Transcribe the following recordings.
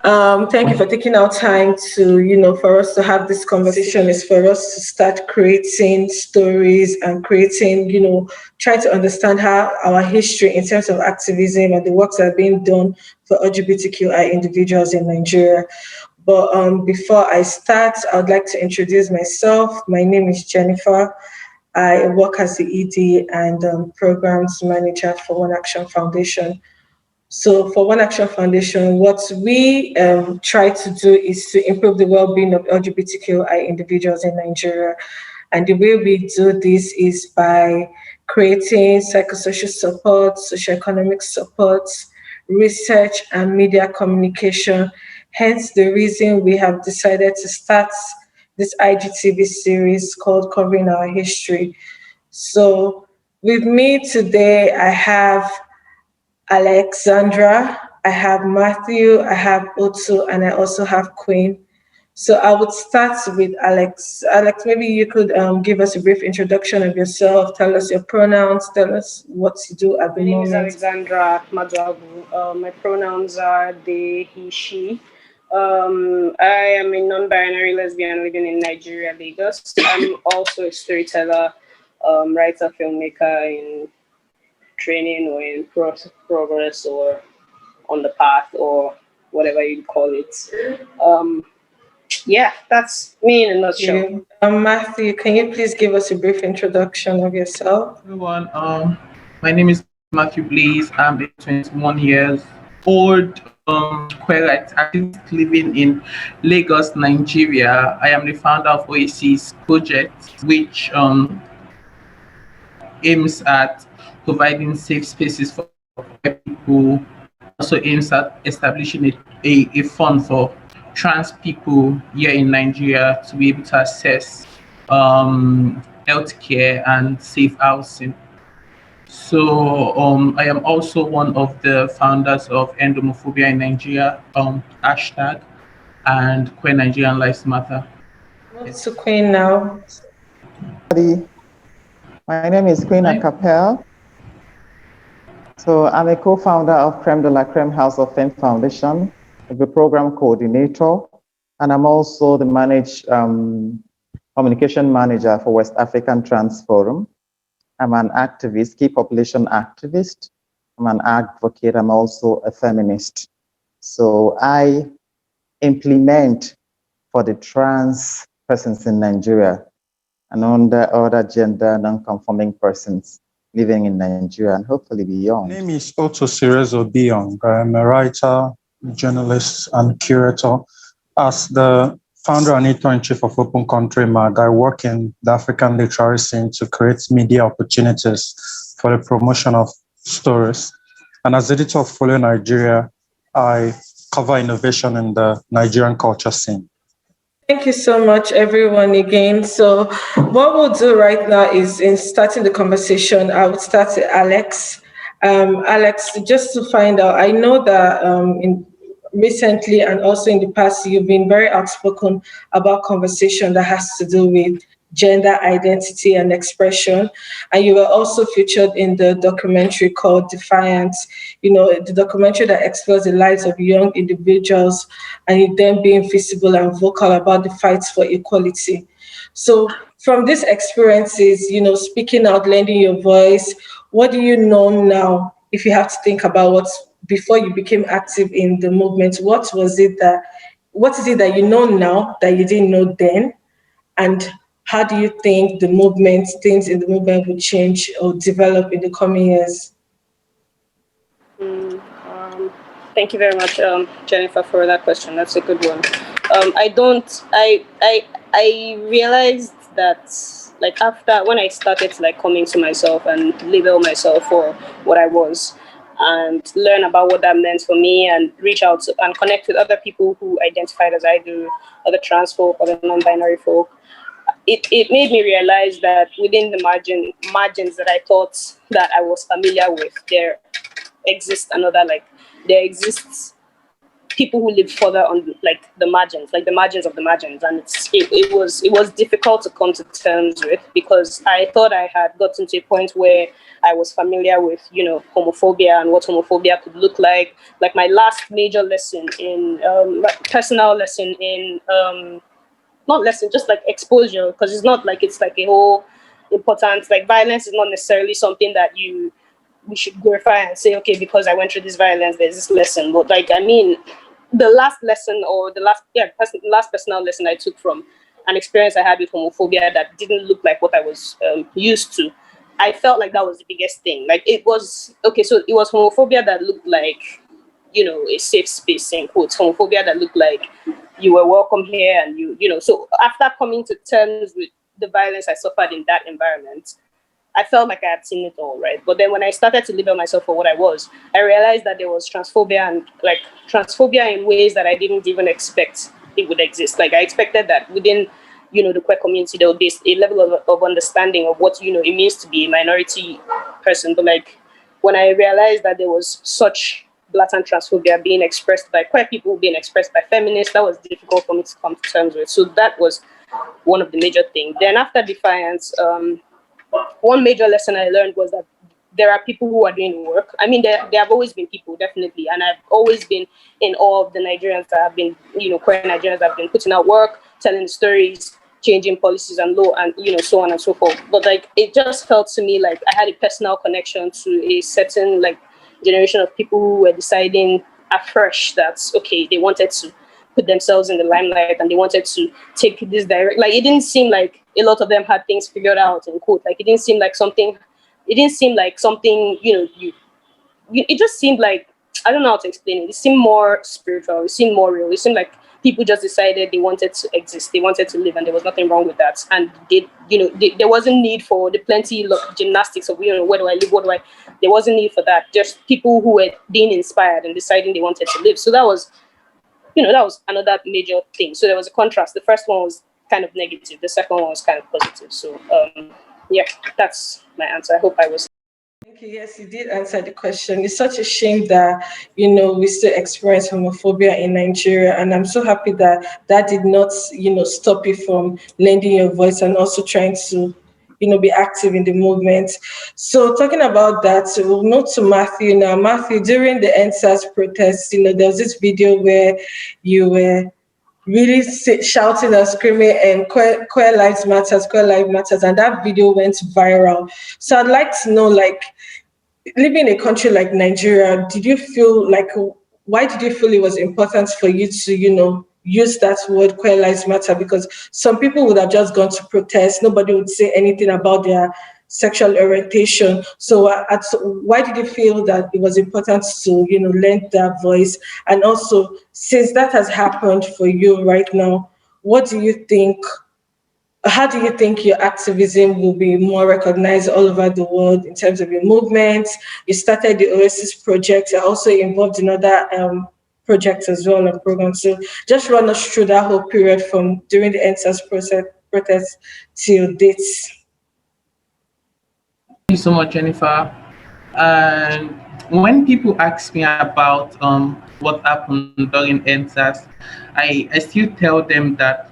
Thank you for taking our time to, for us to have this conversation is for us to start creating stories and creating, trying to understand how our history in terms of activism and the works that are being done for LGBTQI individuals in Nigeria. But before I start, I would like to introduce myself. My name is Jennifer. I work as the ED and programs manager for One Action Foundation. So for One Action Foundation, what we try to do is to improve the well-being of LGBTQI individuals in Nigeria. And the way we do this is by creating psychosocial support, socioeconomic support, research, and media communication. Hence the reason we have decided to start this IGTV series called Covering Our History. So with me today, I have Alexandra, I have Matthew, I have Otu, and I also have Queen. So I would start with Alex. Alex, maybe you could give us a brief introduction of yourself, tell us your pronouns, tell us what you do at the My name is moment. Alexandra Madwabu. My pronouns are they, he, she. I am a non-binary lesbian living in Nigeria, Lagos. I'm also a storyteller, writer, filmmaker in training or in progress or on the path or whatever you call it. Um, yeah, that's me in a nutshell. Matthew, can you please give us a brief introduction of yourself? Everyone, my name is Matthew Blaze. I'm 21 years old, queer rights activist living in Lagos, Nigeria. I am the founder of Oasis Project, which aims at providing safe spaces for queer people, also aims at establishing a fund for trans people here in Nigeria to be able to access healthcare and safe housing. So I am also one of the founders of Endomophobia in Nigeria hashtag and Queer Nigerian Lives Matter. Move to Queen now. My name is Queen Acapel. So I'm a co-founder of Creme de la Creme House of Fame Foundation, the program coordinator, and I'm also the communication manager for West African Trans Forum. I'm an activist, key population activist. I'm an advocate. I'm also a feminist. So I implement for the trans persons in Nigeria and other gender non-conforming persons living in Nigeria and hopefully beyond. My name is Otto Sirezo Biong. I'm a writer, journalist, and curator. As the founder and editor-in-chief of Open Country Mag, I work in the African literary scene to create media opportunities for the promotion of stories. And as editor of Folio Nigeria, I cover innovation in the Nigerian culture scene. Thank you so much, everyone, again. So what we'll do right now is in starting the conversation, I would start with Alex. Alex, just to find out, I know that recently and also in the past, you've been very outspoken about conversation that has to do with gender identity and expression. And you were also featured in the documentary called Defiant, the documentary that explores the lives of young individuals and them being visible and vocal about the fights for equality. So from these experiences, speaking out, lending your voice, what do you know now, if you have to think about what's before you became active in the movement, what is it that you know now that you didn't know then? And how do you think things in the movement will change or develop in the coming years? Mm, Thank you very much, Jennifer, for that question. That's a good one. I don't. I realized that like after when I started to like coming to myself and label myself for what I was, and learn about what that meant for me, and reach out to, and connect with other people who identified as I do, other trans folk, other non-binary folk. It made me realize that within the margins that I thought that I was familiar with, there exists people who live further on like the margins, like the margins of the margins, and it was difficult to come to terms with, because I thought I had gotten to a point where I was familiar with, homophobia and what homophobia could look like. Like my last major lesson in personal lesson in not lesson, just like exposure, because it's not like it's like a whole important, like violence is not necessarily something that we should glorify and say, okay, because I went through this violence, there's this lesson. But like, I mean, the last lesson, or the last personal lesson I took from an experience I had with homophobia that didn't look like what I was used to, I felt like that was the biggest thing. Like it was, okay, so it was homophobia that looked like, a safe space, in quotes, homophobia that looked like you were welcome here, and so after coming to terms with the violence I suffered in that environment, I felt like I had seen it all, right? But then when I started to label myself for what I was, I realized that there was transphobia, and like transphobia in ways that I didn't even expect it would exist. Like I expected that within, the queer community, there would be a level of understanding of what, it means to be a minority person. But like when I realized that there was such blatant transphobia being expressed by queer people, being expressed by feminists, that was difficult for me to come to terms with. So that was one of the major things. Then after Defiance, one major lesson I learned was that there are people who are doing work. I mean, there have always been people, definitely, and I've always been in awe of the Nigerians that have been, queer Nigerians that have been putting out work, telling stories, changing policies and law, and so on and so forth. But like, it just felt to me like I had a personal connection to a certain like generation of people who were deciding afresh that okay, they wanted to put themselves in the limelight, and they wanted to take this direct. Like it didn't seem like a lot of them had things figured out, in quote. Like it didn't seem like something. It didn't seem like something. It just seemed like, I don't know how to explain it. It seemed more spiritual. It seemed more real. It seemed like people just decided they wanted to exist. They wanted to live, and there was nothing wrong with that. And there wasn't need for the plenty of gymnastics of where do I live? What do I? There wasn't need for that. Just people who were being inspired and deciding they wanted to live. So that was another major thing. So there was a contrast. The first one was kind of negative. The second one was kind of positive. So yeah, that's my answer. I hope I was. Thank you. Yes, you did answer the question. It's such a shame that, we still experience homophobia in Nigeria. And I'm so happy that that did not, stop you from lending your voice and also trying to, be active in the movement. So talking about that, so we'll move to Matthew now. Matthew, during the NSAS protests, there was this video where you were really shouting and screaming and queer lives matters, queer lives matters, and that video went viral. So I'd like to know, like, living in a country like Nigeria, did you feel like, why did you feel it was important for you to, use that word queer lives matter? Because some people would have just gone to protest, nobody would say anything about their sexual orientation. So why did you feel that it was important to, lend that voice? And also, since that has happened for you right now, what do you think? How do you think your activism will be more recognized all over the world in terms of your movement? You started the Oasis project. You're also involved in other projects as well and programs. So just run us through that whole period from during the NSAS protest till dates. Thank you so much, Jennifer. And when people ask me about what happened during NSAS, I still tell them that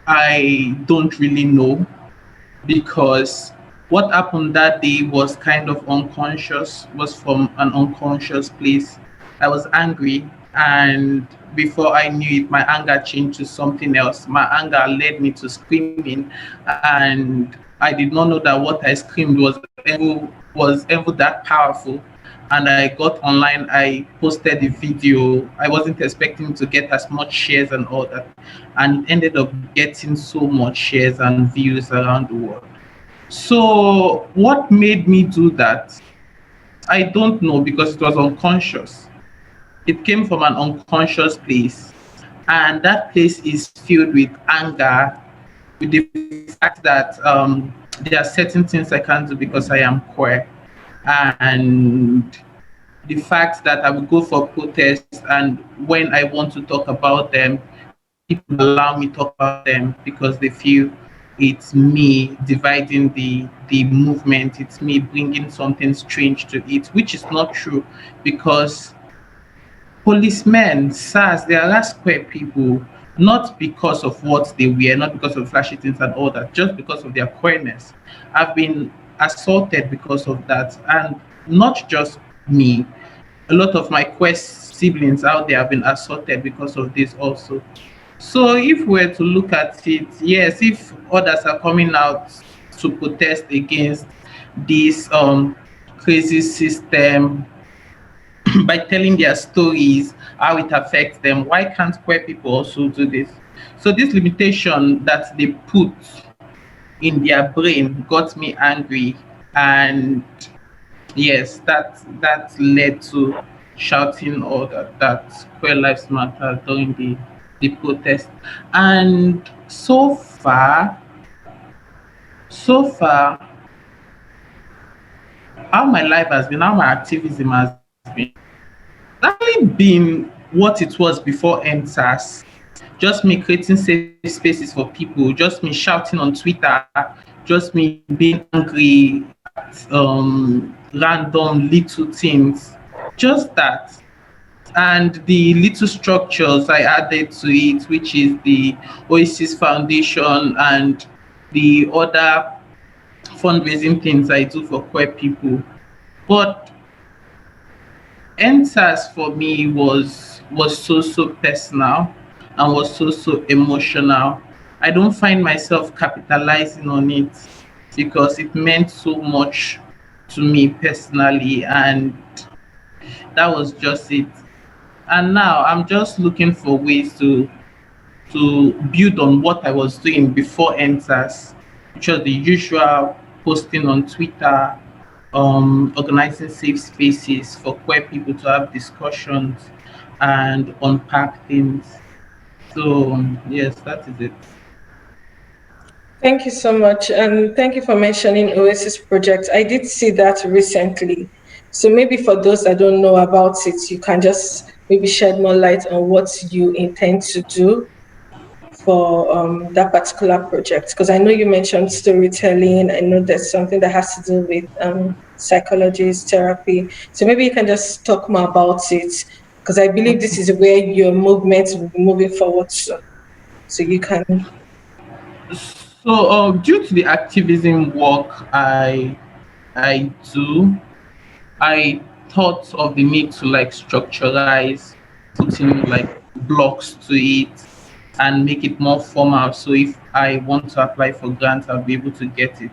I don't really know, because what happened that day was kind of unconscious, was from an unconscious place. I was angry, and before I knew it, my anger changed to something else. My anger led me to screaming, and I did not know that what I screamed was ever that powerful. And I got online, I posted the video. I wasn't expecting to get as much shares and all that, and it ended up getting so much shares and views around the world. So what made me do that? I don't know, because it was unconscious. It came from an unconscious place, and that place is filled with anger, with the fact that there are certain things I can't do because I am queer, and the fact that I will go for protests, and when I want to talk about them, people allow me to talk about them because they feel it's me dividing the movement, it's me bringing something strange to it, which is not true, because Policemen, SARS, they harass queer people not because of what they wear, not because of flashy things and all that, just because of their queerness. I've been assaulted because of that, and not just me. A lot of my queer siblings out there have been assaulted because of this also. So if we're to look at it, yes, if others are coming out to protest against this crazy system by telling their stories, how it affects them, why can't queer people also do this? So this limitation that they put in their brain got me angry, and yes, that led to shouting all that queer lives matter during the protest. And so far, how my life has been, how my activism has been, actually been what it was before NSAS. Just me creating safe spaces for people, just me shouting on Twitter, just me being angry at random little things. Just that. And the little structures I added to it, which is the Oasis Foundation and the other fundraising things I do for queer people. But NSAS for me was so personal and was so emotional. I don't find myself capitalizing on it because it meant so much to me personally, and that was just it. And now I'm just looking for ways to build on what I was doing before NSAS, which was the usual posting on Twitter, organizing safe spaces for queer people to have discussions and unpack things. So yes, that is it. Thank you so much. And thank you for mentioning Oasis Project. I did see that recently. So maybe for those that don't know about it, you can just maybe shed more light on what you intend to do for that particular project. Because I know you mentioned storytelling. I know there's something that has to do with psychology, therapy. So maybe you can just talk more about it. Because I believe this is where your movement will be moving forward. So you can. So due to the activism work I do, I thought of the need to like structuralize, putting like blocks to it and make it more formal. So if I want to apply for grants, I'll be able to get it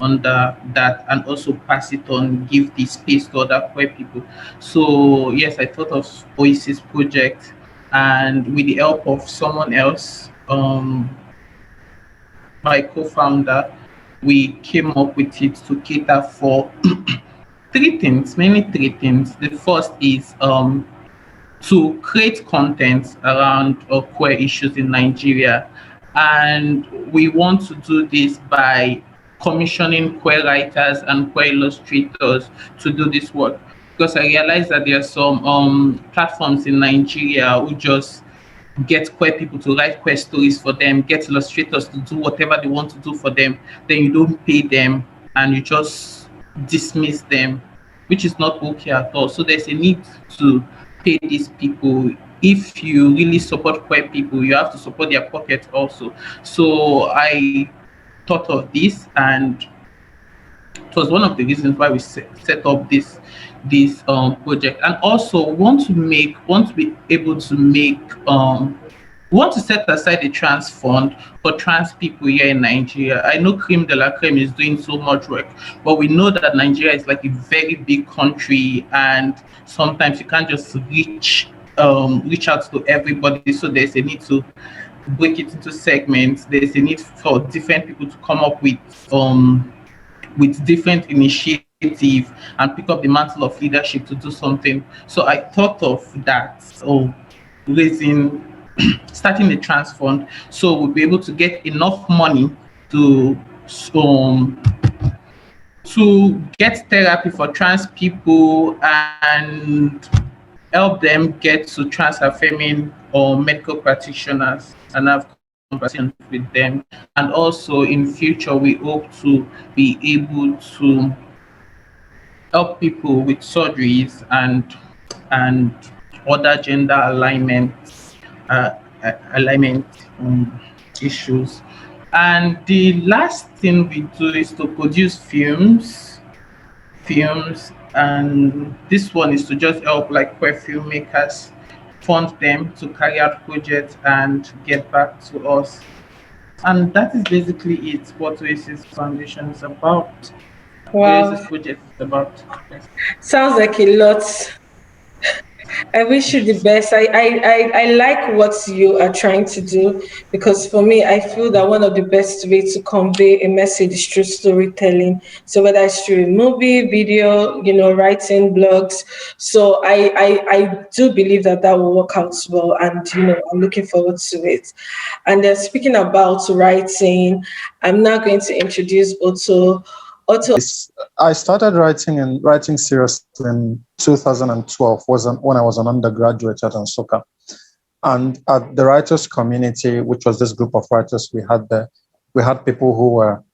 under that and also pass it on, give the space to other queer people. So yes, I thought of Oasis project, and with the help of someone else, my co-founder, we came up with it to cater for three things, mainly three things. The first is to create content around queer issues in Nigeria. And we want to do this by commissioning queer writers and queer illustrators to do this work. Because I realized that there are some platforms in Nigeria who just get queer people to write queer stories for them, get illustrators to do whatever they want to do for them, then you don't pay them and you just dismiss them, which is not okay at all. So there's a need to pay these people. If you really support queer people, you have to support their pocket also. So I thought of this, and it was one of the reasons why we set up this project. And also want to be able to make we want to set aside a trans fund for trans people here in Nigeria. I know Cream de la Creme is doing so much work, but we know that Nigeria is like a very big country, and sometimes you can't just reach out to everybody. So there's a need to break it into segments. There's a need for different people to come up with different initiative and pick up the mantle of leadership to do something. So I thought of that, of raising, starting a trans fund, so we'll be able to get enough money to um to get therapy for trans people and help them get to trans affirming or medical practitioners and have conversations with them. And also in future, we hope to be able to help people with surgeries and other gender uh, alignment issues. And the last thing we do is to produce and this one is to just help like queer filmmakers, fund them to carry out projects and get back to us. And that is basically it, what Oasis Foundation is about. Oasis Wow, project is about. Yes. sounds like a lot. I wish you the best. I like what you are trying to do because for me, I feel that one of the best ways to convey a message is through storytelling. So whether it's through a movie, video, writing, blogs. So I do believe that that will work out well, and I'm looking forward to it. And then speaking about writing, I'm now going to introduce Otto. Otto. I started writing seriously in 2012 when I was an undergraduate at Nsukka. And at the writers community, which was this group of writers we had people who were,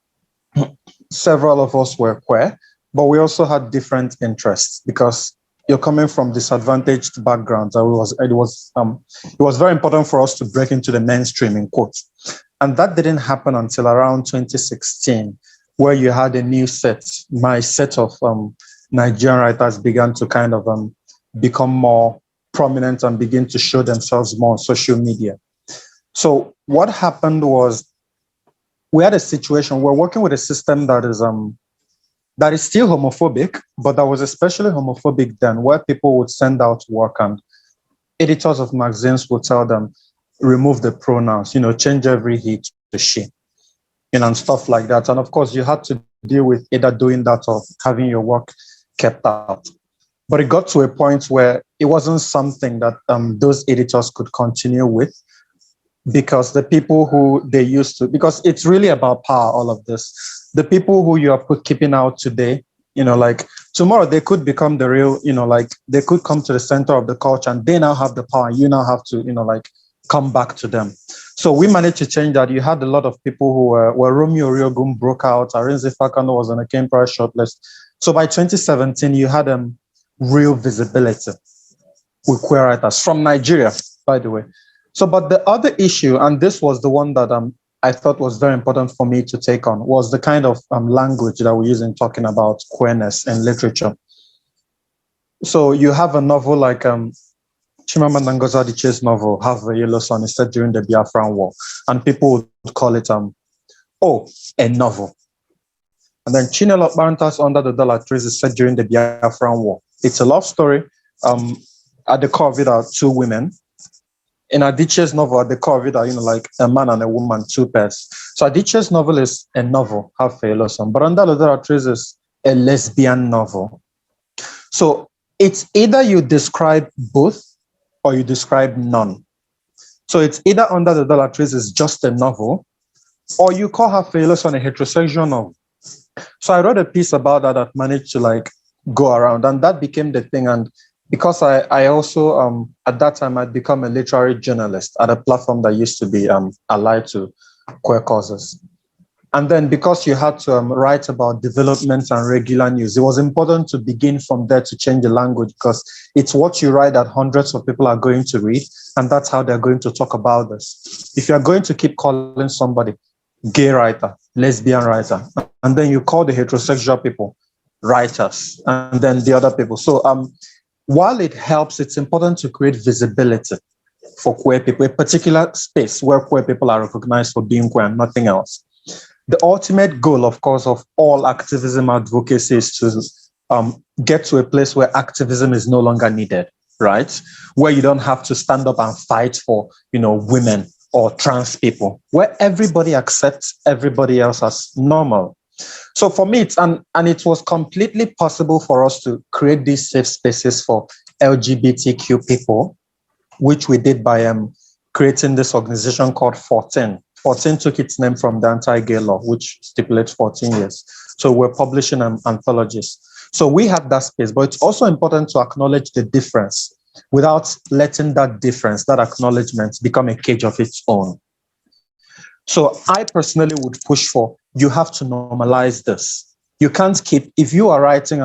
several of us were queer, but we also had different interests because you're coming from disadvantaged backgrounds. It was very important for us to break into the mainstream, in quotes. And that didn't happen until around 2016, where you had a new my set of Nigerian writers began to kind of become more prominent and begin to show themselves more on social media. So what happened was we had a situation, we're working with a system that is still homophobic, but that was especially homophobic then, where people would send out work and editors of magazines would tell them, remove the pronouns, change every he to she, and stuff like that. And of course, you had to deal with either doing that or having your work kept out. But it got to a point where it wasn't something that those editors could continue with, because the people who they used to, because it's really about power, all of this. The people who you are keeping out today, like tomorrow they could become the real, like they could come to the center of the culture and they now have the power. You now have to, like come back to them. So we managed to change that. You had a lot of people who were Romeo Riogun broke out, Arinze Fakano was on a Kane Prize shortlist. So by 2017, you had real visibility with queer writers from Nigeria, by the way. So, but the other issue, and this was the one that I thought was very important for me to take on, was the kind of language that we use in talking about queerness in literature. So you have a novel like Chimamanda Ngozi Adichie's novel, Half a Yellow Sun, is set during the Biafran War, and people would call it, a novel. And then Chinelo Okparanta's Under the Dollar Trees is set during the Biafran War. It's a love story. At the core of it are two women. In Adichie's novel, at the core of it are, like a man and a woman, two pairs. So Adichie's novel is a novel, Half a Yellow Sun, but Under the Dollar Trees is a lesbian novel. So it's either you describe both or you describe none. So it's either Under the Dollar Trees is just a novel, or you call Half a Yellow Sun a heterosexual novel. So I wrote a piece about that managed to like go around, and that became the thing. And because I also, at that time, I'd become a literary journalist at a platform that used to be allied to queer causes. And then because you had to write about developments and regular news, it was important to begin from there to change the language, because it's what you write that hundreds of people are going to read, and that's how they're going to talk about this. If you're going to keep calling somebody gay writer, lesbian writer, and then you call the heterosexual people writers, and then the other people. So while it helps, it's important to create visibility for queer people, a particular space where queer people are recognized for being queer and nothing else. The ultimate goal, of course, of all activism advocacy is to get to a place where activism is no longer needed, right? Where you don't have to stand up and fight for, women or trans people, where everybody accepts everybody else as normal. So for me, it was completely possible for us to create these safe spaces for LGBTQ people, which we did by creating this organization called 14. 14 took its name from the anti-gay law, which stipulates 14 years. So we're publishing anthologies. So we had that space, but it's also important to acknowledge the difference without letting that difference, that acknowledgement, become a cage of its own. So I personally would push for, you have to normalize this. You can't keep, if you are writing,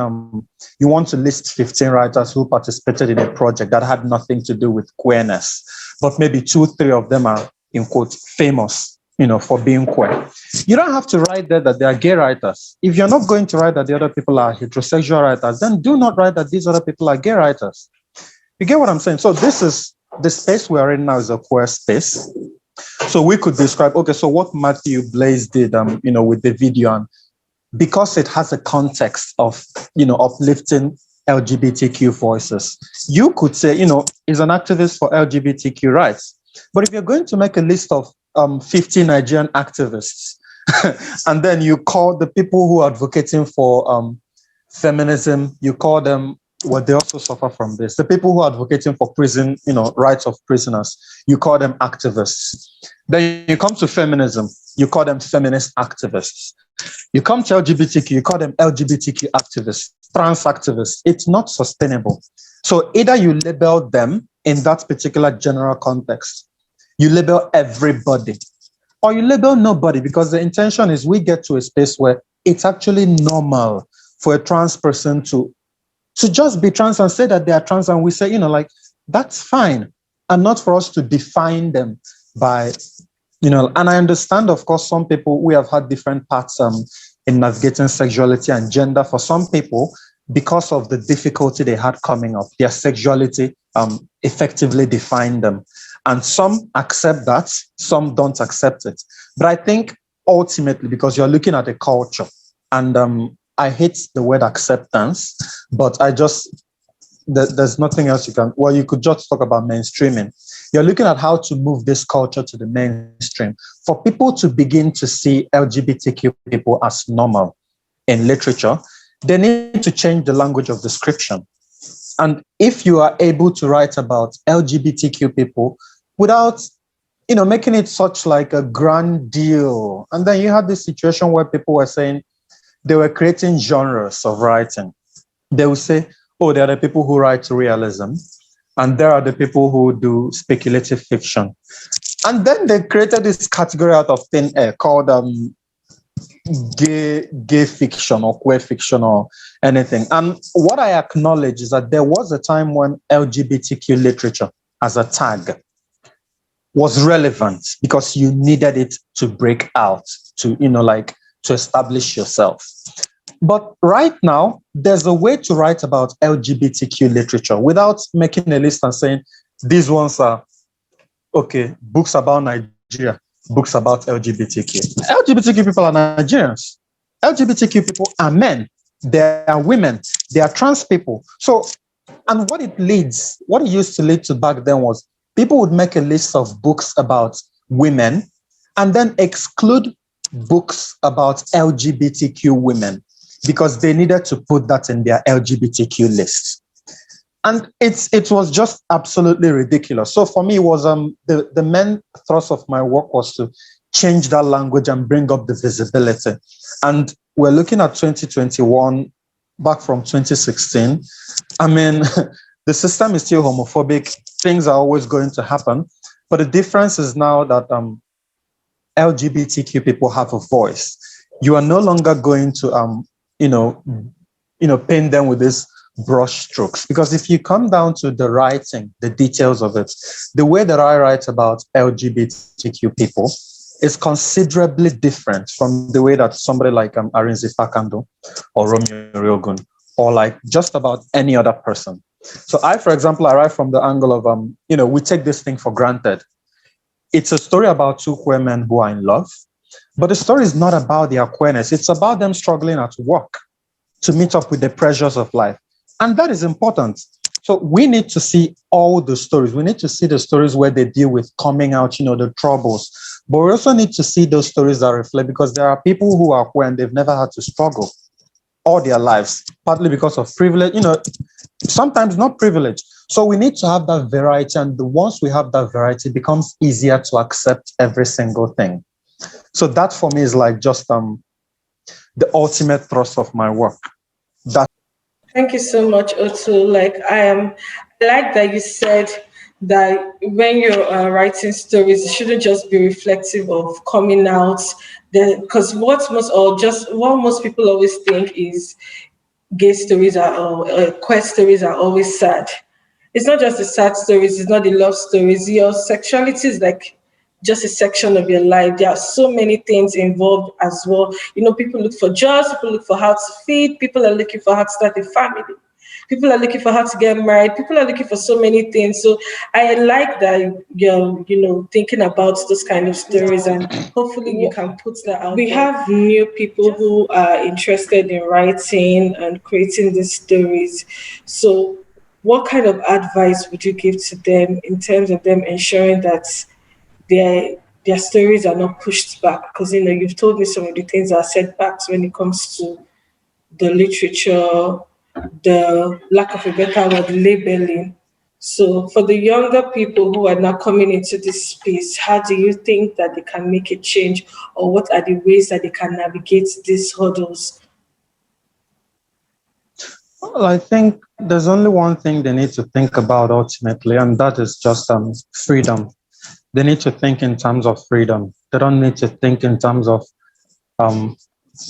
you want to list 15 writers who participated in a project that had nothing to do with queerness, but maybe 2-3 of them are, in quotes, famous, for being queer. You don't have to write there that they are gay writers. If you're not going to write that the other people are heterosexual writers, then do not write that these other people are gay writers. You get what I'm saying? So this is, the space we are in now is a queer space. So we could describe, okay, so what Matthew Blaze did, with the video, and because it has a context of, uplifting LGBTQ voices, you could say, is an activist for LGBTQ rights. But if you're going to make a list of 50 Nigerian activists, and then you call the people who are advocating for feminism, you call them, well, they also suffer from this. The people who are advocating for prison, rights of prisoners, you call them activists. Then you come to feminism, you call them feminist activists. You come to LGBTQ, you call them LGBTQ activists, trans activists. It's not sustainable. So either you label them in that particular general context, you label everybody, or you label nobody, because the intention is we get to a space where it's actually normal for a trans person to just be trans and say that they are trans, and we say, that's fine, and not for us to define them by, and I understand, of course, some people, we have had different paths in navigating sexuality and gender. For some people, because of the difficulty they had coming up, their sexuality effectively defined them. And some accept that, some don't accept it. But I think ultimately, because you're looking at a culture, and I hate the word acceptance, but there's nothing else you can, well, you could just talk about mainstreaming. You're looking at how to move this culture to the mainstream. For people to begin to see LGBTQ people as normal in literature, they need to change the language of description. And if you are able to write about LGBTQ people without, making it such like a grand deal, and then you had this situation where people were saying they were creating genres of writing. They would say, oh, there are the people who write realism, and there are the people who do speculative fiction. And then they created this category out of thin air called gay fiction or queer fiction or anything. And what I acknowledge is that there was a time when LGBTQ literature as a tag was relevant because you needed it to break out, to, to establish yourself. But right now, there's a way to write about LGBTQ literature without making a list and saying, these ones are, okay, books about Nigeria, books about LGBTQ. LGBTQ people are Nigerians. LGBTQ people are men. They are women. They are trans people. So, and what it used to lead to back then was people would make a list of books about women and then exclude books about LGBTQ women because they needed to put that in their LGBTQ list. And it was just absolutely ridiculous. So for me, it was the main thrust of my work was to change that language and bring up the visibility. And we're looking at 2021, back from 2016. I mean, the system is still homophobic. Things are always going to happen. But the difference is now that LGBTQ people have a voice. You are no longer going to, paint them with this brush strokes. Because if you come down to the writing, the details of it, the way that I write about LGBTQ people is considerably different from the way that somebody like Arinze Fakando or Romeo Riogun or like just about any other person. So I, for example, I write from the angle of, we take this thing for granted. It's a story about two queer men who are in love, but the story is not about their queerness. It's about them struggling at work to meet up with the pressures of life. And that is important. So we need to see all the stories. We need to see the stories where they deal with coming out, the troubles. But we also need to see those stories that reflect, because there are people who are queer and they've never had to struggle all their lives, partly because of privilege, sometimes not privilege. So we need to have that variety. And once we have that variety, it becomes easier to accept every single thing. So that for me is like just the ultimate thrust of my work. Thank you so much, Otu. I like that you said that when you're writing stories, it shouldn't just be reflective of coming out. Because what most people always think is gay stories are queer stories are always sad. It's not just the sad stories, it's not the love stories. Your sexuality is like just a section of your life. There are so many things involved as well. People look for jobs, people look for how to feed, people are looking for how to start a family. People are looking for how to get married. People are looking for so many things. So I like that you're, thinking about those kind of stories, and hopefully you can put that out. We have new people who are interested in writing and creating these stories. So what kind of advice would you give to them in terms of them ensuring that their stories are not pushed back? Because you've told me some of the things that are setbacks when it comes to the literature, the lack of a better word, labeling. So, for the younger people who are now coming into this space, how do you think that they can make a change, or what are the ways that they can navigate these hurdles? Well, I think there's only one thing they need to think about ultimately, and that is just freedom. They need to think in terms of freedom. They don't need to think in terms of um,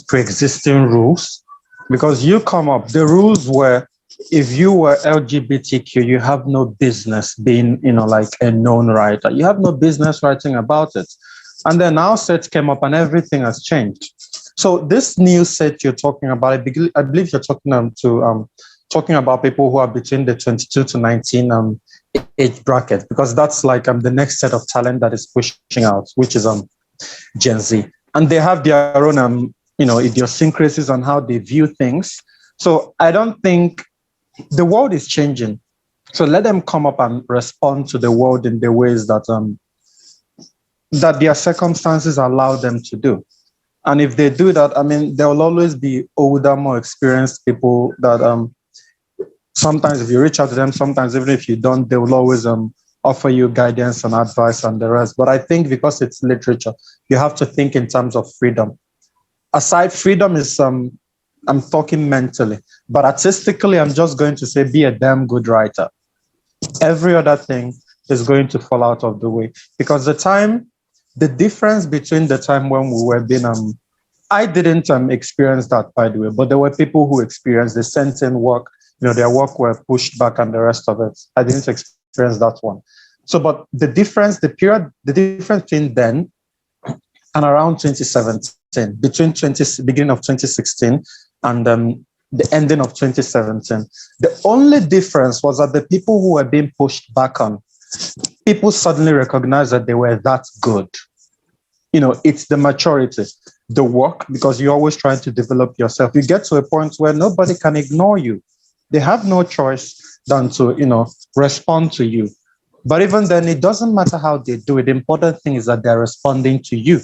pre-existing rules, because you come up, the rules were, if you were LGBTQ, you have no business being, like a known writer. You have no business writing about it. And then our set came up and everything has changed. So this new set you're talking about, I believe you're talking about people who are between the 22 to 19 age bracket, because that's like the next set of talent that is pushing out, which is Gen Z. And they have their own idiosyncrasies on how they view things. So I don't think the world is changing. So let them come up and respond to the world in the ways that their circumstances allow them to do. And if they do that, there will always be older, more experienced people that sometimes if you reach out to them, sometimes even if you don't, they will always offer you guidance and advice and the rest. But I think because it's literature, you have to think in terms of freedom. Aside, freedom is I'm talking mentally, but artistically, I'm just going to say be a damn good writer. Every other thing is going to fall out of the way, because the difference between the time when we were being I didn't experience that, by the way, but there were people who experienced the sent in work, their work were pushed back and the rest of it. I didn't experience that one. So, but the difference between then and around 2017, between beginning of 2016 and the ending of 2017, the only difference was that the people who were being pushed back on, people suddenly recognized that they were that good. It's the maturity, the work, because you're always trying to develop yourself. You get to a point where nobody can ignore you. They have no choice than to, respond to you. But even then, it doesn't matter how they do it. The important thing is that they're responding to you,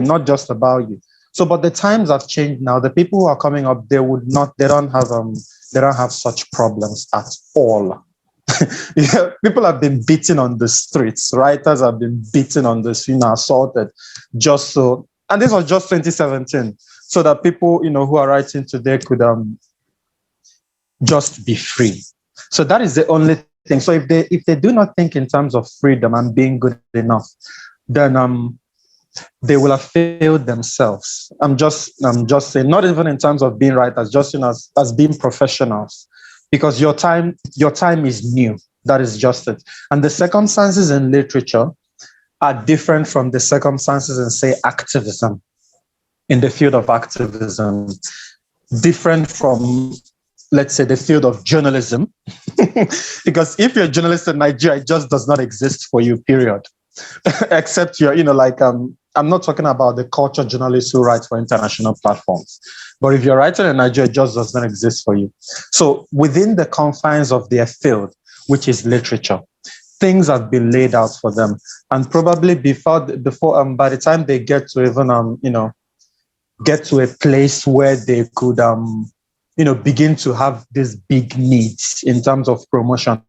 not just about you. So, but the times have changed now. The people who are coming up, they don't have such problems at all. Yeah, people have been beaten on the streets. Writers have been beaten on the street, assaulted, just so. And this was just 2017, so that people, who are writing today could just be free. So that is the only thing. So if they do not think in terms of freedom and being good enough, then they will have failed themselves. I'm just saying, not even in terms of being writers, just as being professionals, because your time is new. That is just it. And the circumstances in literature are different from the circumstances in, say, activism, in the field of activism, different from, let's say, the field of journalism. Because if you're a journalist in Nigeria, it just does not exist for you, period. Except you're, I'm not talking about the culture journalists who write for international platforms. But if you're writing in Nigeria, it just does not exist for you. So within the confines of their field, which is literature, things have been laid out for them. And probably before by the time they get to even, get to a place where they could, begin to have these big needs in terms of promotion,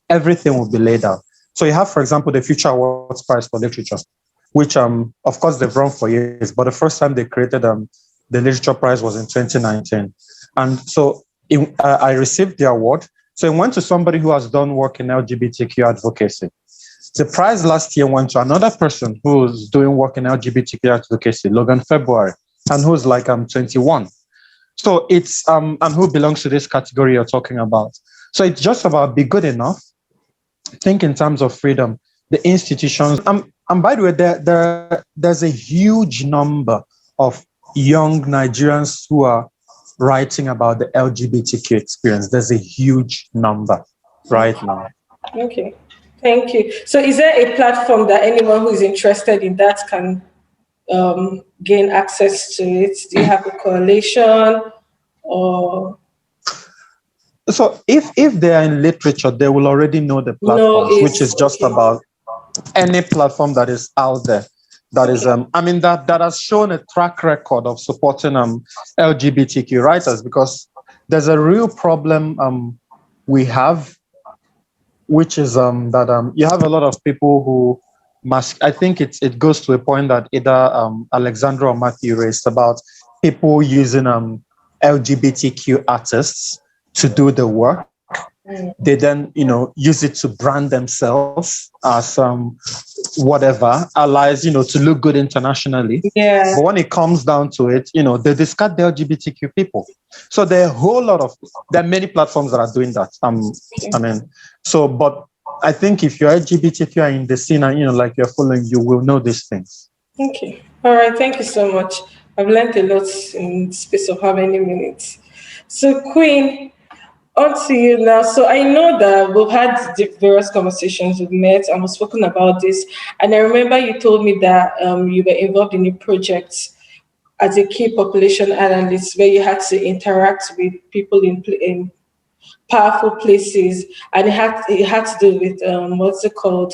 everything will be laid out. So you have, for example, the Future Awards Prize for Literature, which, of course, they've run for years, but the first time they created the Literature Prize was in 2019. And so I received the award, So it went to somebody who has done work in LGBTQ advocacy. The prize last year went to another person who's doing work in LGBTQ advocacy, Logan February, and who's like 21. So it's and who belongs to this category you're talking about. So it's just about be good enough. Think in terms of freedom. The institutions. And by the way, there's a huge number of young Nigerians who are writing about the LGBTQ experience. There's a huge number right now. Okay, thank you. So, is there a platform that anyone who is interested in that can gain access to it? Do you have a coalition or? So, if they are in literature, they will already know the platforms, which is just about any platform that is out there. That is, that has shown a track record of supporting LGBTQ writers, because there's a real problem we have, which is that you have a lot of people who I think it goes to a point that either Alexandra or Matthew raised about people using LGBTQ artists to do the work. They then, use it to brand themselves as whatever allies, to look good internationally. Yeah. But when it comes down to it, they discard the LGBTQ people. So there are many platforms that are doing that. But I think if you're LGBTQ are in the scene and like you're following, you will know these things. Okay. All right. Thank you so much. I've learned a lot in the space of how many minutes. So, Queen, on to you now. So I know that we've had various conversations, we've met and we've spoken about this. And I remember you told me that you were involved in a project as a key population analyst where you had to interact with people in powerful places, and it had to do with what's it called?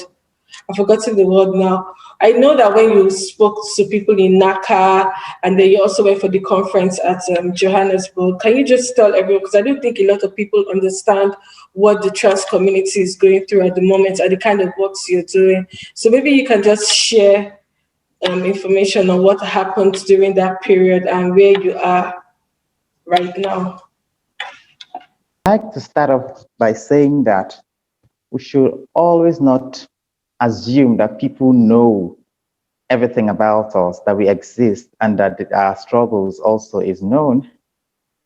I've forgotten the word now. I know that when you spoke to people in Naka and then you also went for the conference at Johannesburg, can you just tell everyone, because I don't think a lot of people understand what the trans community is going through at the moment and the kind of works you're doing. So maybe you can just share information on what happened during that period and where you are right now. I'd like to start off by saying that we should always not assume that people know everything about us, that we exist, and that our struggles also is known.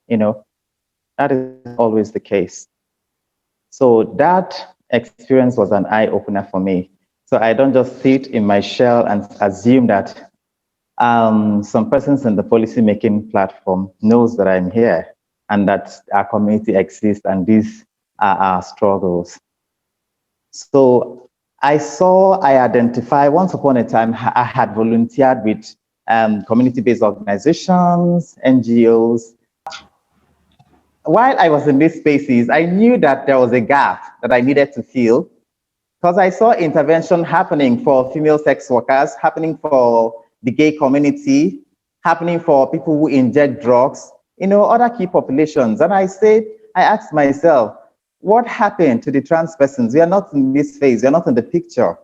That is always the case. So that experience was an eye-opener for me. So I don't just sit in my shell and assume that some persons in the policy-making platform knows that I'm here and that our community exists and these are our struggles. So I identify, once upon a time, I had volunteered with community-based organizations, NGOs. While I was in these spaces, I knew that there was a gap that I needed to fill, because I saw intervention happening for female sex workers, happening for the gay community, happening for people who inject drugs, other key populations. And I asked myself, what happened to the trans persons? We are not in this phase, we are not in the picture.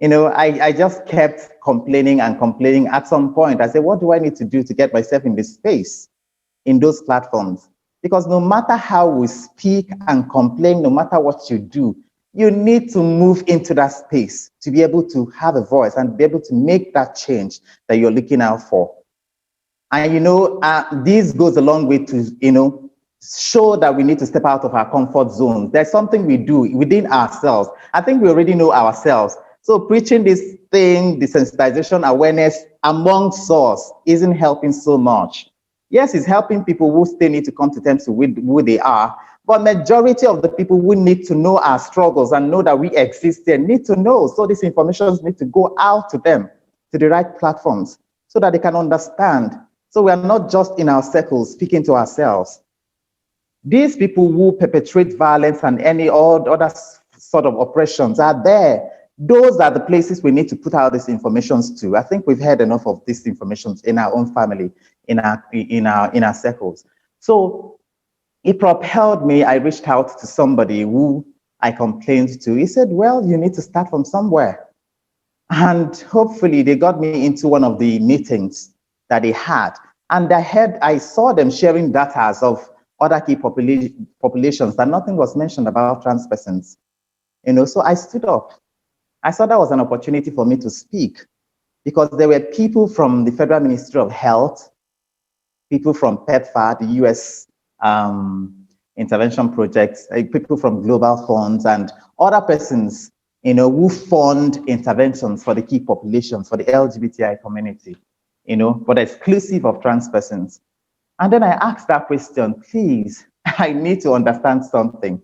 I just kept complaining and complaining. At some point, I said, what do I need to do to get myself in this space, in those platforms? Because no matter how we speak and complain, no matter what you do, you need to move into that space to be able to have a voice and be able to make that change that you're looking out for. And, this goes a long way to, show that we need to step out of our comfort zone. There's something we do within ourselves. I think we already know ourselves. So preaching this thing, desensitization awareness amongst us isn't helping so much. Yes, it's helping people who still need to come to terms with who they are, but majority of the people who need to know our struggles and know that we exist there need to know. So these informations need to go out to them, to the right platforms, so that they can understand. So we are not just in our circles speaking to ourselves. These people who perpetrate violence and any other sort of oppressions are there. Those are the places we need to put out these informations to. I think we've heard enough of these informations in our own family, in our circles. So it propelled me. I reached out to somebody who I complained to. He said, well, you need to start from somewhere. And hopefully they got me into one of the meetings that they had. And I saw them sharing data of other key populations, that nothing was mentioned about trans persons. So I stood up. I saw that was an opportunity for me to speak, because there were people from the Federal Ministry of Health, people from PEPFAR, the US intervention projects, people from global funds, and other persons, who fund interventions for the key populations, for the LGBTI community, but exclusive of trans persons. And then I asked that question, please, I need to understand something.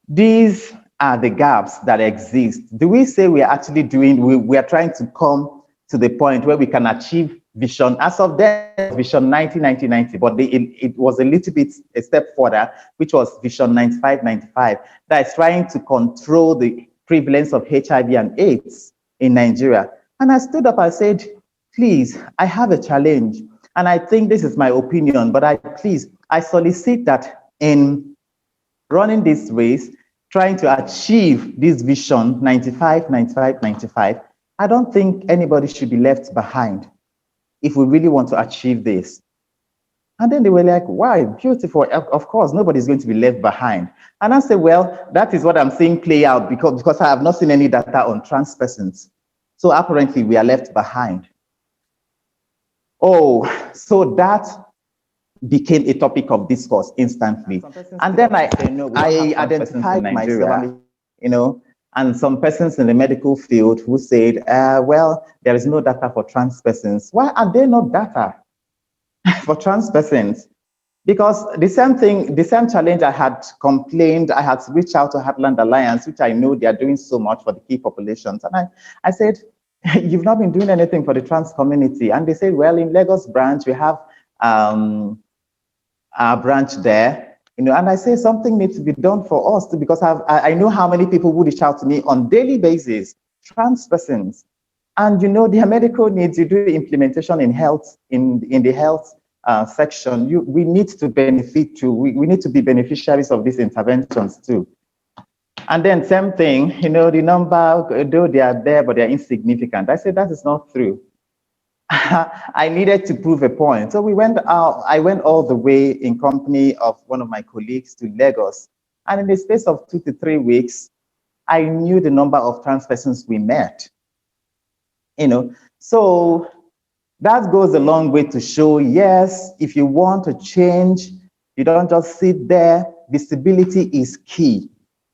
These are the gaps that exist. Do we say we are actually we are trying to come to the point where we can achieve vision? As of then, vision 1990, but it was a little bit a step further, which was vision 95, that is trying to control the prevalence of HIV and AIDS in Nigeria. And I stood up and said, please, I have a challenge. And I think this is my opinion, but I solicit that in running this race, trying to achieve this vision 95, I don't think anybody should be left behind if we really want to achieve this. And then they were like, wow, beautiful. Of course, nobody's going to be left behind. And I said, well, that is what I'm seeing play out because I have not seen any data on trans persons. So apparently we are left behind. Oh, so that became a topic of discourse instantly. And then I identified myself, and some persons in the medical field who said, well, there is no data for trans persons. Why are there no data for trans persons? Because the same challenge I had complained, I had reached out to Heartland Alliance, which I know they are doing so much for the key populations. And I said, you've not been doing anything for the trans community. And they said, well, in Lagos branch, we have our branch there, and I say something needs to be done for us too, because I know how many people would reach out to me on daily basis, trans persons, and their medical needs. You do the implementation in health, in the health section. We need to benefit too. We need to be beneficiaries of these interventions too. And then same thing, the number, though they are there, but they're insignificant. I said that is not true. I needed to prove a point. So we went out, I went all the way in company of one of my colleagues to Lagos. And in the space of 2 to 3 weeks, I knew the number of trans persons we met. So that goes a long way to show, yes, if you want to change, you don't just sit there. Visibility is key.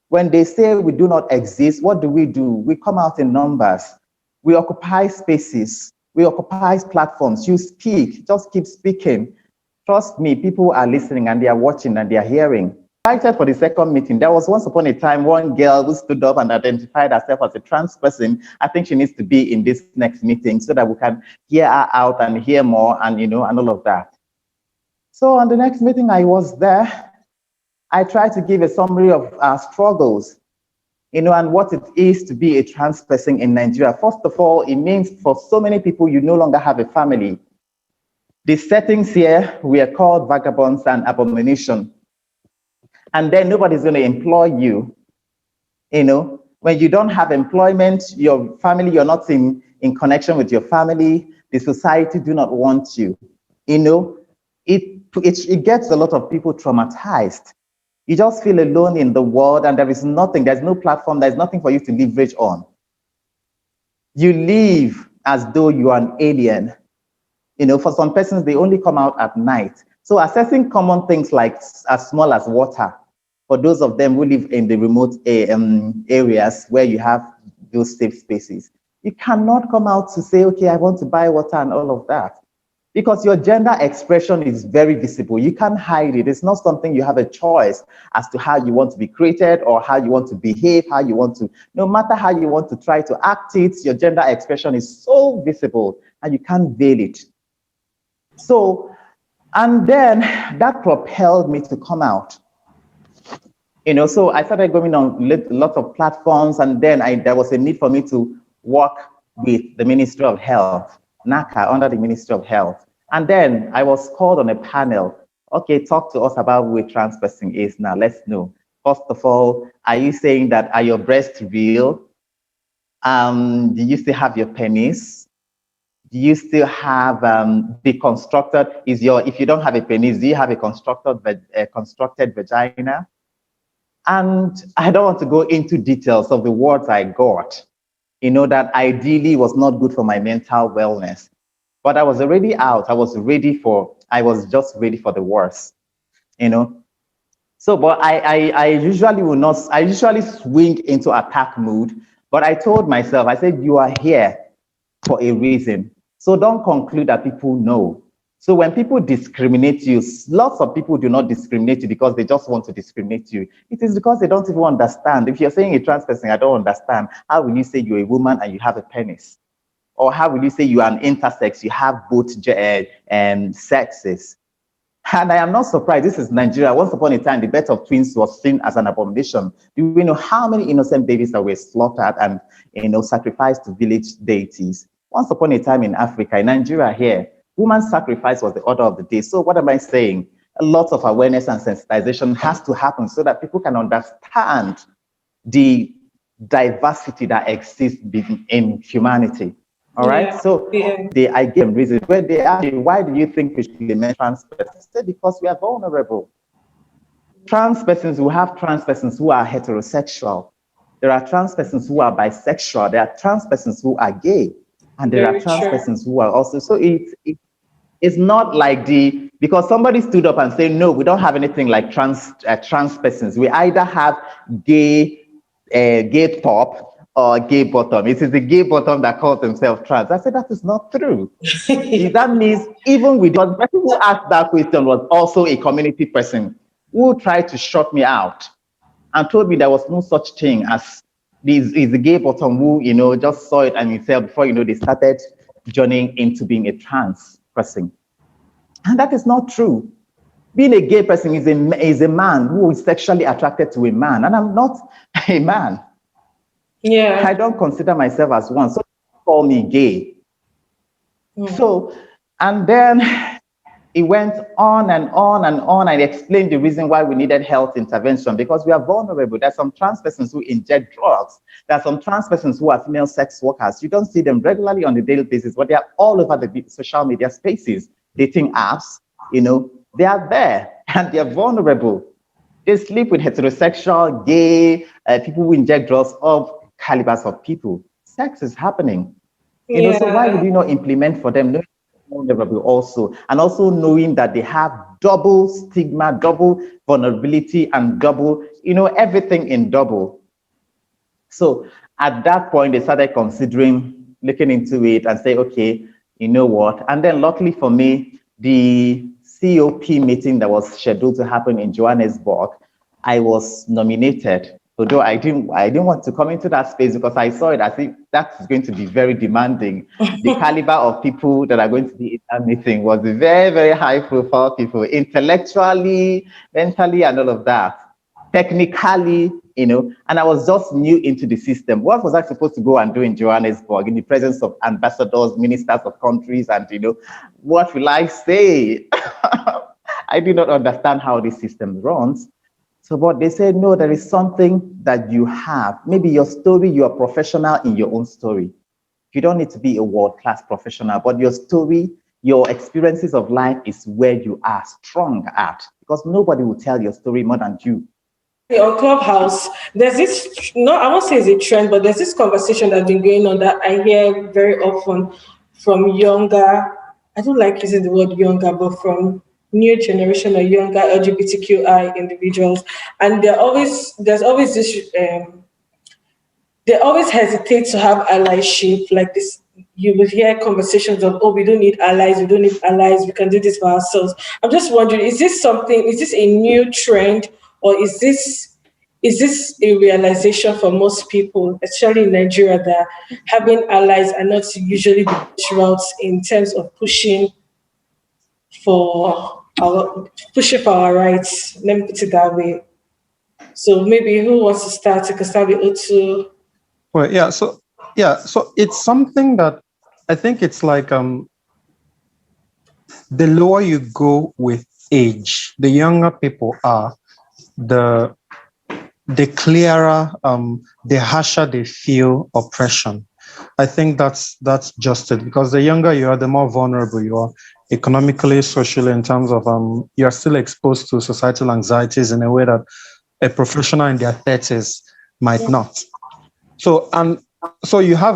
When they say we do not exist, what do? We come out in numbers. We occupy spaces. We occupy platforms. You speak, just keep speaking. Trust me, people are listening and they are watching and they are hearing. Invited for the second meeting, there was once upon a time one girl who stood up and identified herself as a trans person. I think she needs to be in this next meeting so that we can hear her out and hear more and and all of that. So on the next meeting I was there, I tried to give a summary of our struggles, and what it is to be a trans person in Nigeria. First of all, it means for so many people, you no longer have a family. The settings here, we are called vagabonds and abomination. And then nobody's going to employ you. When you don't have employment, your family, you're not in connection with your family, the society do not want you. It gets a lot of people traumatized. You just feel alone in the world and there's no platform, there's nothing for you to leverage on. You live as though you are an alien. For some persons, they only come out at night. So assessing common things like as small as water, for those of them who live in the remote areas where you have those safe spaces, you cannot come out to say, okay, I want to buy water and all of that. Because your gender expression is very visible. You can't hide it. It's not something you have a choice as to how you want to be created or how you want to behave, no matter how you want to try to act it, your gender expression is so visible and you can't veil it. So, and then that propelled me to come out. So I started going on lots of platforms, and then there was a need for me to work with the Ministry of Health, NACA, under the Ministry of Health. And then I was called on a panel. Okay, talk to us about who a trans person is now. Let's know. First of all, are you saying that are your breasts real? Do you still have your penis? Do you still have deconstructed? If you don't have a penis, do you have a constructed vagina? And I don't want to go into details of the words I got, that ideally was not good for my mental wellness. But I was already out. I was just ready for the worst, So, but I usually will not, I usually swing into attack mood. But I told myself, I said, you are here for a reason. So don't conclude that people know. So when people discriminate you, lots of people do not discriminate you because they just want to discriminate you. It is because they don't even understand. If you're saying a trans person, I don't understand, how will you say you're a woman and you have a penis? Or how will you say you are an intersex, you have both sexes? And I am not surprised. This is Nigeria. Once upon a time, the birth of twins was seen as an abomination. Do we know how many innocent babies that were slaughtered and sacrificed to village deities? Once upon a time in Africa, in Nigeria here, woman's sacrifice was the order of the day. So what am I saying? A lot of awareness and sensitization has to happen so that people can understand the diversity that exists in humanity. All right. So I give them reasons. When they ask me, why do you think we should lament trans persons? I say, because we are vulnerable. Trans persons, we have trans persons who are heterosexual. There are trans persons who are bisexual. There are trans persons who are gay. And there are trans persons who are also. So it's not like because somebody stood up and said, no, we don't have anything like trans persons. We either have gay top or gay bottom. It is the gay bottom that calls themselves trans. I said, that is not true. That means even with the person who asked that question was also a community person who tried to shut me out and told me there was no such thing as this is the gay bottom who, just saw it and himself before, they started journeying into being a trans person. And that is not true. Being a gay person is a man who is sexually attracted to a man, and I'm not a man. Yeah. I don't consider myself as one, so call me gay. So, and then it went on and on and on. I explained the reason why we needed health intervention, because we are vulnerable. There are some trans persons who inject drugs. There are some trans persons who are female sex workers. You don't see them regularly on a daily basis, but they are all over the social media spaces, dating apps, they are there and they are vulnerable. They sleep with heterosexual, gay, people who inject drugs, all calibers of people. Sex is happening. So why would you not implement for them? Vulnerable also, and also knowing that they have double stigma, double vulnerability, and double, everything in double. So at that point, they started considering looking into it and say, okay, you know what? And then luckily for me, the COP meeting that was scheduled to happen in Johannesburg, I was nominated. Although I didn't want to come into that space because I saw it. I think that's going to be very demanding. The caliber of people that are going to be in that meeting was very, very high profile people, intellectually, mentally, and all of that. Technically, and I was just new into the system. What was I supposed to go and do in Johannesburg in the presence of ambassadors, ministers of countries, and what will I say? I do not understand how this system runs. So, but they said, no, there is something that you have. Maybe your story, you are professional in your own story. You don't need to be a world-class professional, but your story, your experiences of life is where you are strong at, because nobody will tell your story more than you. On Clubhouse, there's this, no, I won't say it's a trend, but there's this conversation that's been going on that I hear very often from younger, I don't like using the word younger, but from new generation or younger LGBTQI individuals. And there's always this, they always hesitate to have allyship like this. You will hear conversations of, oh, we don't need allies, we can do this for ourselves. I'm just wondering, is this a new trend, or is this a realization for most people, especially in Nigeria, that having allies are not usually the best routes in terms of pushing for our rights? Let me put it that way. So maybe who wants to start? It can start with Otu. Well, so it's something that I think it's like the lower you go with age, the younger people are, the clearer, the harsher they feel oppression. I think that's just it, because the younger you are, the more vulnerable you are economically, socially, in terms of you're still exposed to societal anxieties in a way that a professional in their 30s might not. So you have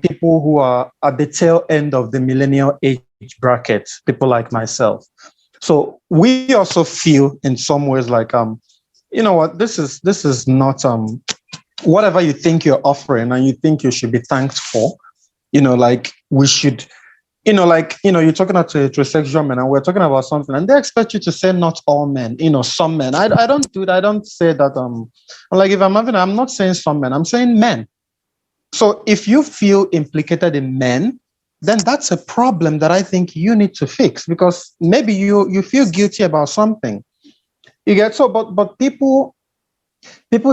people who are at the tail end of the millennial age bracket, people like myself. So we also feel in some ways like you know what, this is not whatever you think you're offering and you think you should be thanked for, like we should, you're talking to heterosexual men and we're talking about something and they expect you to say not all men, some men. I don't do that. I don't say that. Like if I'm not saying some men, I'm saying men. So if you feel implicated in men, then that's a problem that I think you need to fix, because maybe you feel guilty about something. You get so, but people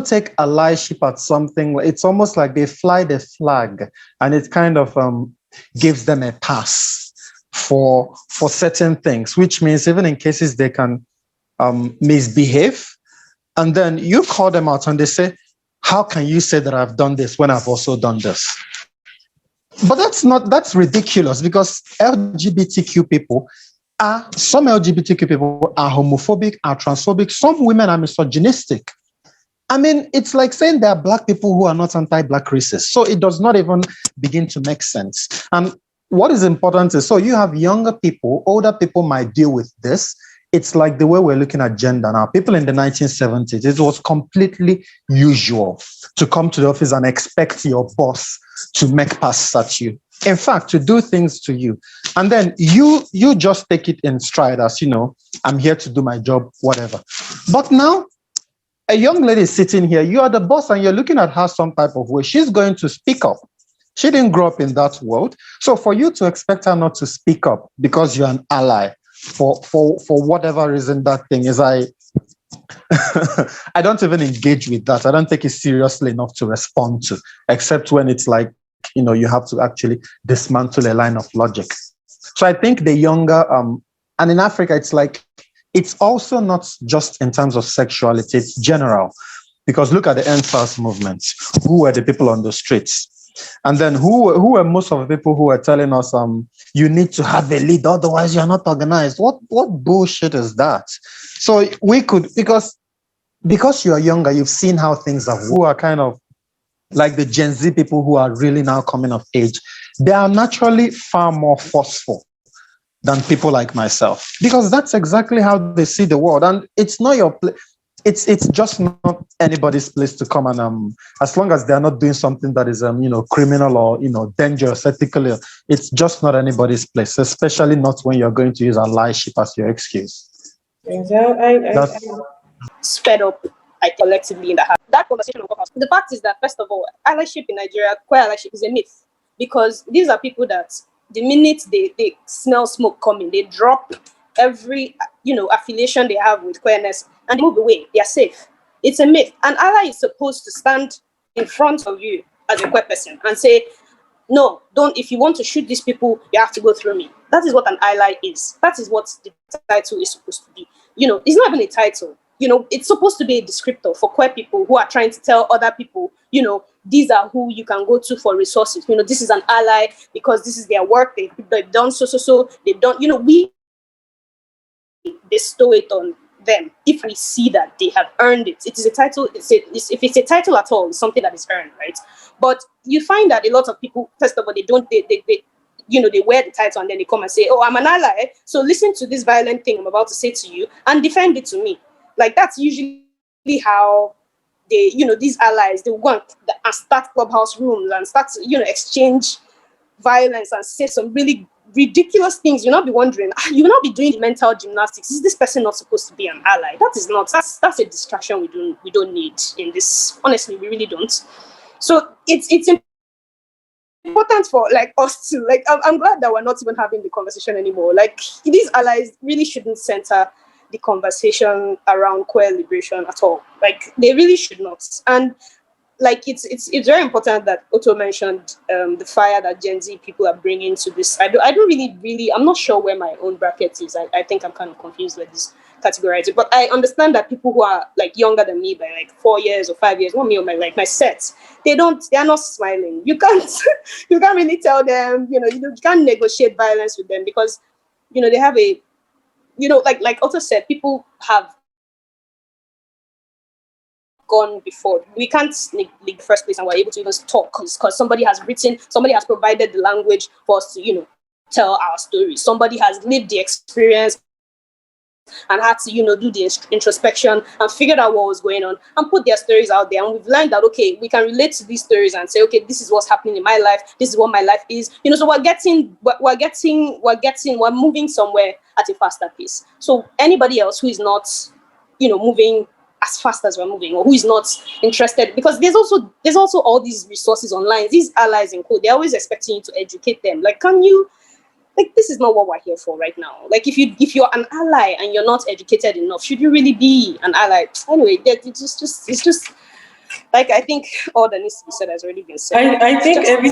take allyship at something. It's almost like they fly the flag, and it kind of gives them a pass for certain things, which means even in cases they can misbehave, and then you call them out and they say, how can you say that I've done this when I've also done this? But that's ridiculous, because some LGBTQ people are homophobic, are transphobic, some women are misogynistic. I mean, it's like saying there are Black people who are not anti-Black racists. So it does not even begin to make sense. And what is important is, so you have younger people, older people might deal with this. It's like the way we're looking at gender now. People in the 1970s, it was completely usual to come to the office and expect your boss to make passes at you. In fact, to do things to you. And then you just take it in stride as, I'm here to do my job, whatever. But now, a young lady is sitting here, you are the boss and you're looking at her some type of way. She's going to speak up. She didn't grow up in that world. So for you to expect her not to speak up because you're an ally, for whatever reason that thing is, I don't even engage with that. I don't take it seriously enough to respond to, except when it's like, you have to actually dismantle a line of logic. So I think the younger, and in Africa, it's like, it's also not just in terms of sexuality, it's general. Because look at the NFAS movement. Who were the people on the streets? And then who were most of the people who were telling us, you need to have a lead, otherwise you're not organized? What bullshit is that? So we could, because you're younger, you've seen how things are, who are kind of like the Gen Z people who are really now coming of age. They are naturally far more forceful than people like myself, because that's exactly how they see the world. And it's not your place. It's just not anybody's place to come and as long as they're not doing something that is criminal or dangerous ethically, it's just not anybody's place, especially not when you're going to use allyship as your excuse. Exactly. Sped up, I collectively in the house. That conversation will come out. The fact is that, first of all, allyship in Nigeria, queer allyship is a myth, because these are people that the minute they smell smoke coming, they drop every affiliation they have with queerness and they move away. They are safe. It's a myth. An ally is supposed to stand in front of you as a queer person and say, no, don't. If you want to shoot these people, you have to go through me. That is what an ally is. That is what the title is supposed to be. It's not even a title. It's supposed to be a descriptor for queer people who are trying to tell other people, these are who you can go to for resources. This is an ally because this is their work. They've done so. They've done, we bestow it on them if we see that they have earned it. It is a title. If it's a title at all, it's something that is earned, right? But you find that a lot of people, first of all, they wear the title and then they come and say, oh, I'm an ally, so listen to this violent thing I'm about to say to you and defend it to me. Like, that's usually how they, these allies, they want and start clubhouse rooms and start to, exchange violence and say some really ridiculous things. You'll not be wondering, you will not be doing mental gymnastics. Is this person not supposed to be an ally? That's a distraction we don't need in this. Honestly, we really don't. So it's important for like us to I'm glad that we're not even having the conversation anymore. Like, these allies really shouldn't center the conversation around queer liberation at all. Like, they really should not. And like it's very important that Otto mentioned the fire that Gen Z people are bringing to this. I don't really I'm not sure where my own bracket is. I think I'm kind of confused with this categorizing, but I understand that people who are like younger than me by like 4 years or 5 years, want me on my sets, they are not smiling. You can't you can't really tell them, you can't negotiate violence with them because they have a, like Otto said, people have gone before. We can't sneak the first place and we're able to even talk because somebody has provided the language for us to, tell our story. Somebody has lived the experience and had to, do the introspection and figured out what was going on and put their stories out there. And we've learned that, okay, we can relate to these stories and say, okay, this is what's happening in my life. This is what my life is. So we're moving somewhere at a faster pace. So anybody else who is not, moving as fast as we're moving, or who is not interested, because there's also all these resources online, these allies in code, they're always expecting you to educate them. Like, can you, like, this is not what we're here for right now. Like, if you're an ally and you're not educated enough, should you really be an ally? Anyway, it's just like, I think all that needs to be said has already been said. I think every